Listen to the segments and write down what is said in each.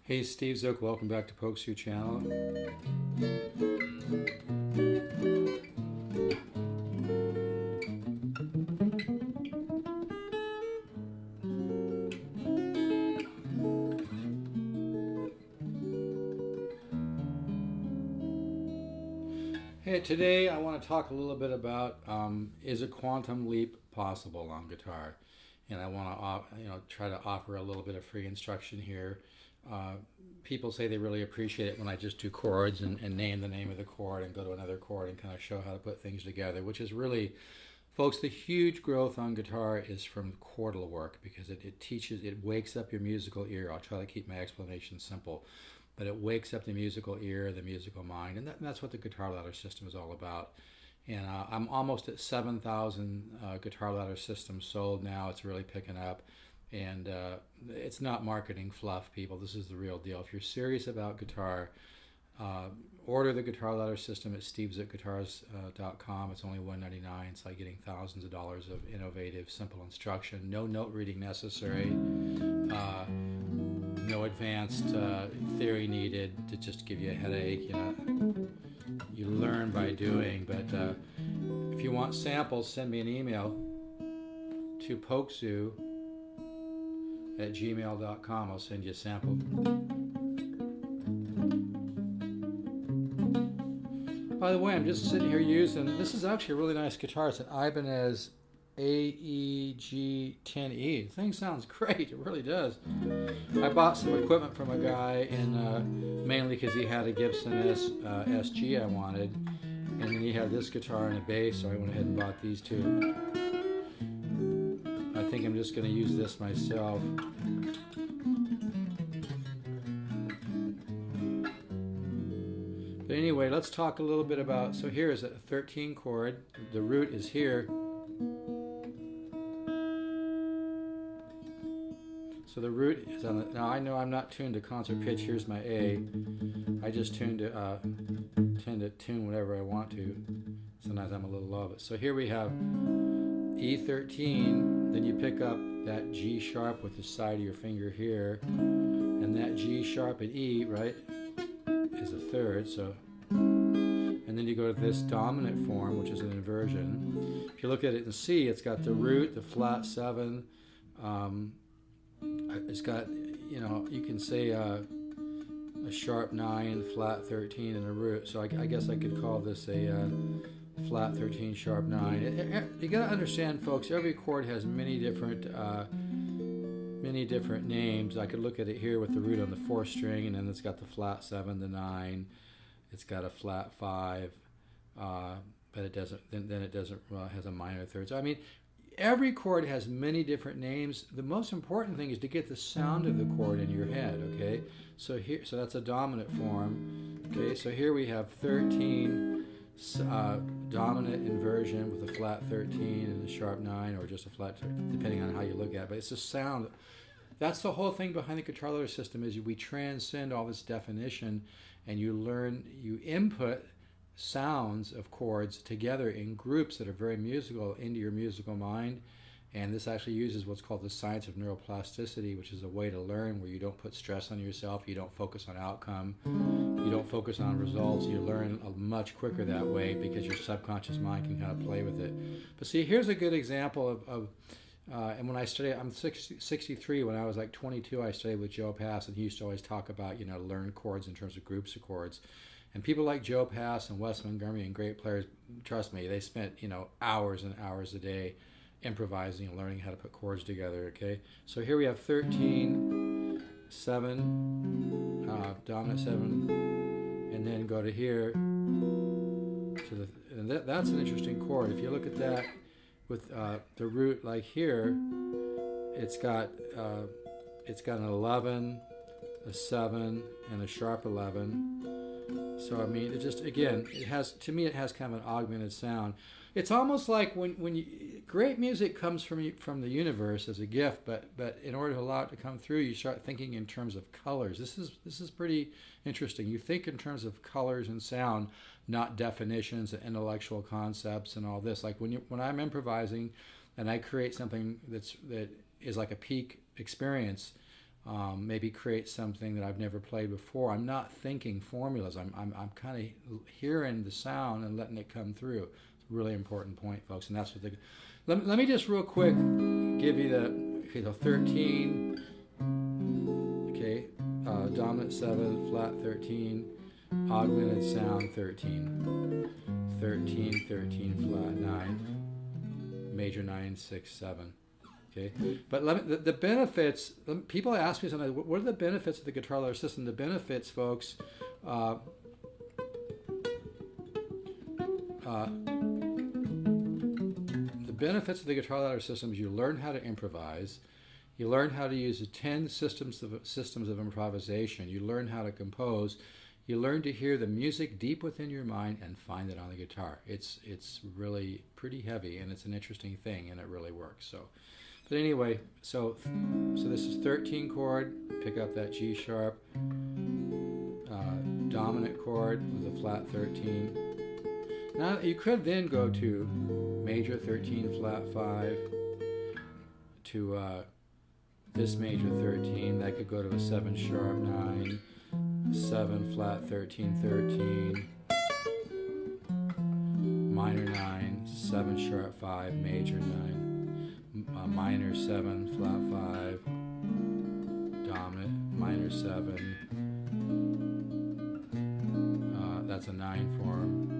Hey, Steve Zook, welcome back to Polkzoo channel. Hey, today I want to talk a little bit about is a quantum leap possible on guitar, and I want to try to offer a little bit of free instruction here. People say they really appreciate it when I just do chords and name the name of the chord and go to another chord and kind of show how to put things together, which is really, folks, the huge growth on guitar is from chordal work because it wakes up your musical ear. I'll try to keep my explanation simple, but it wakes up the musical ear, the musical mind, and that's what the guitar ladder system is all about. And I'm almost at 7,000 guitar ladder systems sold now. It's really picking up. And it's not marketing fluff, people. This is the real deal. If you're serious about guitar, order the guitar ladder system at stevezookguitars.com. It's only $199. It's like getting thousands of dollars of innovative, simple instruction. No note reading necessary. No advanced theory needed to just give you a headache. You learn by doing. But if you want samples, send me an email to Polkzoo at gmail.com. I'll send you a sample. By the way, I'm just sitting here using, this is actually a really nice guitar. It's an Ibanez AEG-10E. The thing sounds great, it really does. I bought some equipment from a guy, and mainly because he had a Gibson SG I wanted, and then he had this guitar and a bass, so I went ahead and bought these two. I think I'm just going to use this myself. But anyway, let's talk a little bit about, so here is a 13 chord. The root is here. So the root is on the, now I know I'm not tuned to concert pitch. Here's my A. I just tend to tune whatever I want to. Sometimes I'm a little low, but so here we have E13, then you pick up that G sharp with the side of your finger here, and that G sharp and E, right, is a third, so, and then you go to this dominant form, which is an inversion. If you look at it in C, it's got the root, the flat 7, it's got, you can say a sharp 9, flat 13, and a root, so I guess I could call this a flat 13, sharp 9. You got to understand, folks, every chord has many different names. I could look at it here with the root on the 4th string, and then it's got the flat 7, the 9. It's got a flat 5, but it doesn't. Then it doesn't has a minor third. So I mean, every chord has many different names. The most important thing is to get the sound of the chord in your head. Okay, so that's a dominant form. Okay, so here we have 13. Dominant inversion with a flat 13 and a sharp 9, or just a flat, depending on how you look at it. But it's a sound. That's the whole thing behind the guitar ladder system, is we transcend all this definition, and you input sounds of chords together in groups that are very musical into your musical mind. And this actually uses what's called the science of neuroplasticity, which is a way to learn where you don't put stress on yourself, you don't focus on outcome, you don't focus on results. You learn much quicker that way because your subconscious mind can kind of play with it. But see, here's a good example of and when I studied, I'm 63. When I was like 22, I studied with Joe Pass, and he used to always talk about, learn chords in terms of groups of chords. And people like Joe Pass and Wes Montgomery and great players, trust me, they spent, hours and hours a day improvising and learning how to put chords together. Okay, so here we have 13, 7, dominant 7, and then go to here to the, and that's an interesting chord. If you look at that with the root, like here, it's got an 11, a 7, and a sharp 11. So I mean, it just, again, it has, to me, it has kind of an augmented sound. It's almost like when you, great music comes from the universe as a gift, but in order to allow it to come through, you start thinking in terms of colors. This is pretty interesting. You think in terms of colors and sound, not definitions and intellectual concepts and all this. Like when I'm improvising and I create something that is like a peak experience, maybe create something that I've never played before. I'm not thinking formulas. I'm kind of hearing the sound and letting it come through. It's a really important point, folks. And that's what the. Let me just real quick give you the 13. Okay, dominant 7, flat 13, augmented sound 13, 13, 13, flat 9, major 9, 6, 7. Okay, but the benefits. People ask me sometimes, what are the benefits of the guitar ladder system? The benefits, folks. The benefits of the guitar ladder system is you learn how to improvise. You learn how to use the 10 systems of improvisation. You learn how to compose. You learn to hear the music deep within your mind and find it on the guitar. It's really pretty heavy, and it's an interesting thing, and it really works. So, but anyway, so this is 13 chord. Pick up that G sharp, dominant chord with a flat 13. Now you could then go to major 13, flat 5, to this major 13. That could go to a 7 sharp 9, 7 flat 13, 13, minor 9, 7 sharp 5, major 9, minor 7 flat 5, dominant minor 7. That's a 9 form.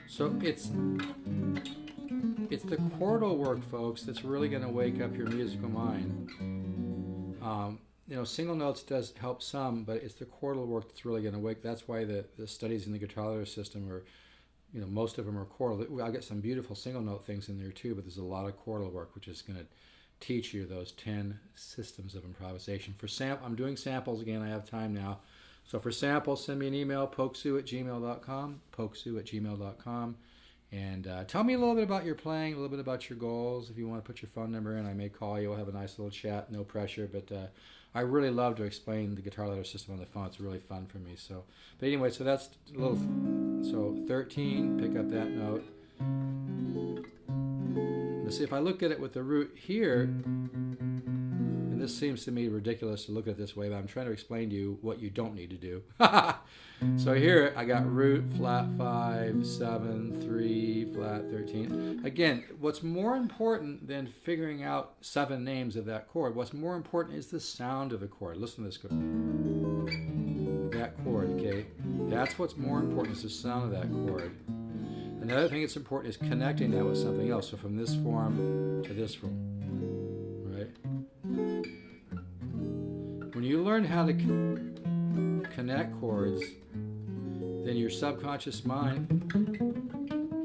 So it's the chordal work, folks, that's really going to wake up your musical mind. You know, single notes does help some, but it's the chordal work that's really going to wake. That's why the studies in the guitar ladder system are, you know, most of them are chordal. I'll get some beautiful single note things in there too, but there's a lot of chordal work, which is going to teach you those 10 systems of improvisation. For I'm doing samples again. I have time now. So for samples, send me an email, polkzoo@gmail.com, polkzoo@gmail.com. And tell me a little bit about your playing, a little bit about your goals. If you want to put your phone number in, I may call you. We'll have a nice little chat, no pressure. But I really love to explain the guitar ladder system on the phone. It's really fun for me. So, but anyway, so that's a little. So 13, pick up that note. Let's see if I look at it with the root here. And this seems to me ridiculous to look at it this way, but I'm trying to explain to you what you don't need to do. So here I got root, flat 5, 7, 3, flat 13. Again, what's more important than figuring out 7 names of that chord, what's more important is the sound of the chord. Listen to this chord. That chord, okay? That's what's more important is the sound of that chord. Another thing that's important is connecting that with something else. So from this form to this form, right? When you learn how to connect chords, then your subconscious mind,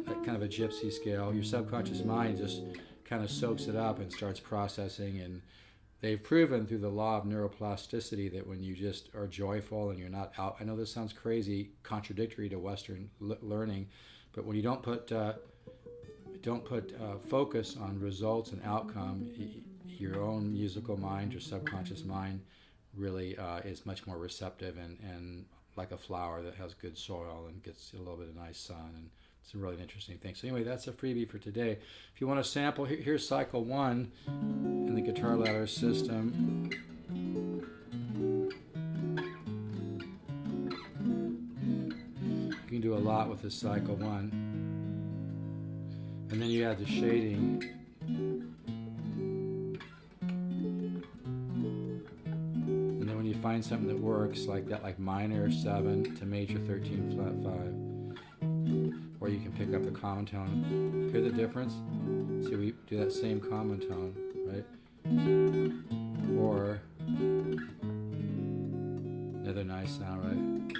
that kind of a gypsy scale, your subconscious mind just kind of soaks it up and starts processing. And they've proven through the law of neuroplasticity that when you just are joyful and you're not out, I know this sounds crazy, contradictory to Western learning, but when you don't put focus on results and outcome, your own musical mind, your subconscious mind, really is much more receptive and like a flower that has good soil and gets a little bit of nice sun, and it's a really interesting thing. So anyway, that's a freebie for today. If you want to sample, here's cycle 1 in the guitar ladder system. You can do a lot with this cycle 1, and then you add the shading. Find something that works like that, like minor 7 to major 13 flat 5, or you can pick up the common tone. Hear the difference? See, we do that same common tone, right? Or another nice sound, right?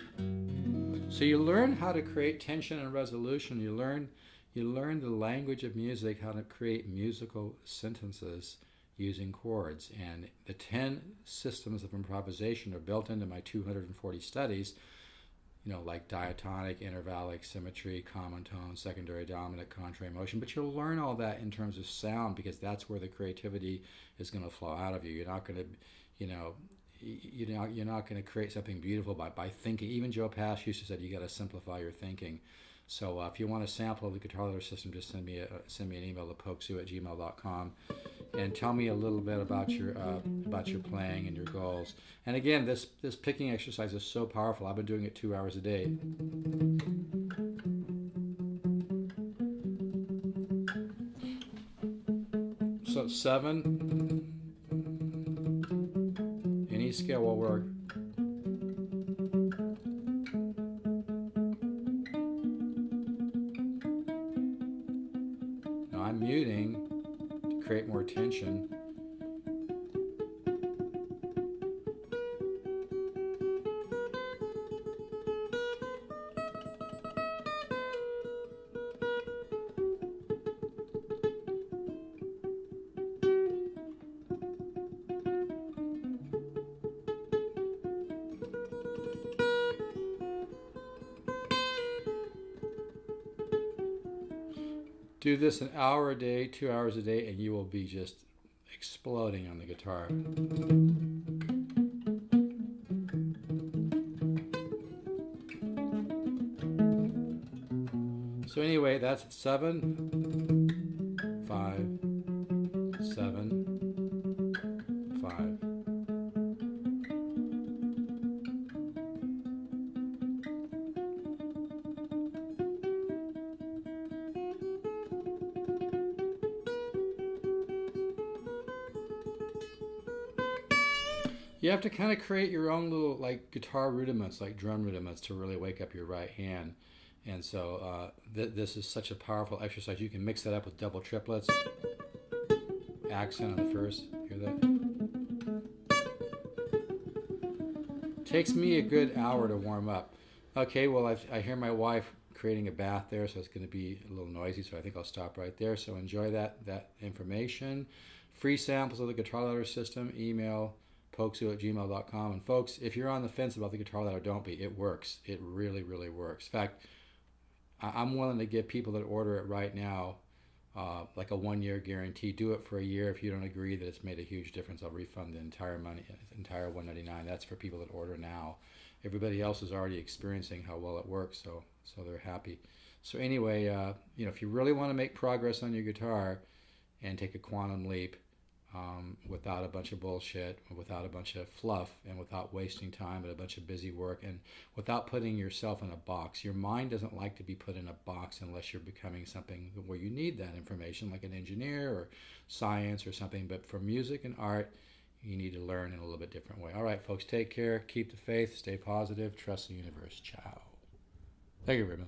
So you learn how to create tension and resolution. You learn the language of music, how to create musical sentences using chords. And the 10 systems of improvisation are built into my 240 studies, you know, like diatonic, intervallic, symmetry, common tone, secondary dominant, contrary motion. But you'll learn all that in terms of sound, because that's where the creativity is going to flow out of you. You're not going to, you know, you're not going to create something beautiful by thinking. Even Joe Pass used to say, you got to simplify your thinking. So if you want a sample of the guitar ladder system, just send me an email to polkzoo@gmail.com and tell me a little bit about your playing and your goals. And again, this picking exercise is so powerful. I've been doing it 2 hours a day. So 7, any scale will work. Now I'm muting to create more tension. Do this an hour a day, 2 hours a day, and you will be just exploding on the guitar. So anyway, that's 7, 5, 7, 5. You have to kind of create your own little like guitar rudiments, like drum rudiments, to really wake up your right hand. And so this is such a powerful exercise. You can mix that up with double triplets, accent on the first. Hear that? Takes me a good hour to warm up. Okay, well I hear my wife creating a bath there, so it's going to be a little noisy. So I think I'll stop right there. So enjoy that information. Free samples of the guitar ladder system. Email Polkzoo@gmail.com. And folks, if you're on the fence about the guitar ladder, don't be. It works. It really, really works. In fact, I'm willing to give people that order it right now like a 1-year guarantee. Do it for a year. If you don't agree that it's made a huge difference, I'll refund the entire money, entire $199. That's for people that order now. Everybody else is already experiencing how well it works, so they're happy. So anyway, if you really want to make progress on your guitar and take a quantum leap, without a bunch of bullshit, without a bunch of fluff, and without wasting time and a bunch of busy work, and without putting yourself in a box. Your mind doesn't like to be put in a box unless you're becoming something where you need that information, like an engineer or science or something. But for music and art, you need to learn in a little bit different way. All right, folks, take care, keep the faith, stay positive, trust the universe. Ciao. Thank you very much.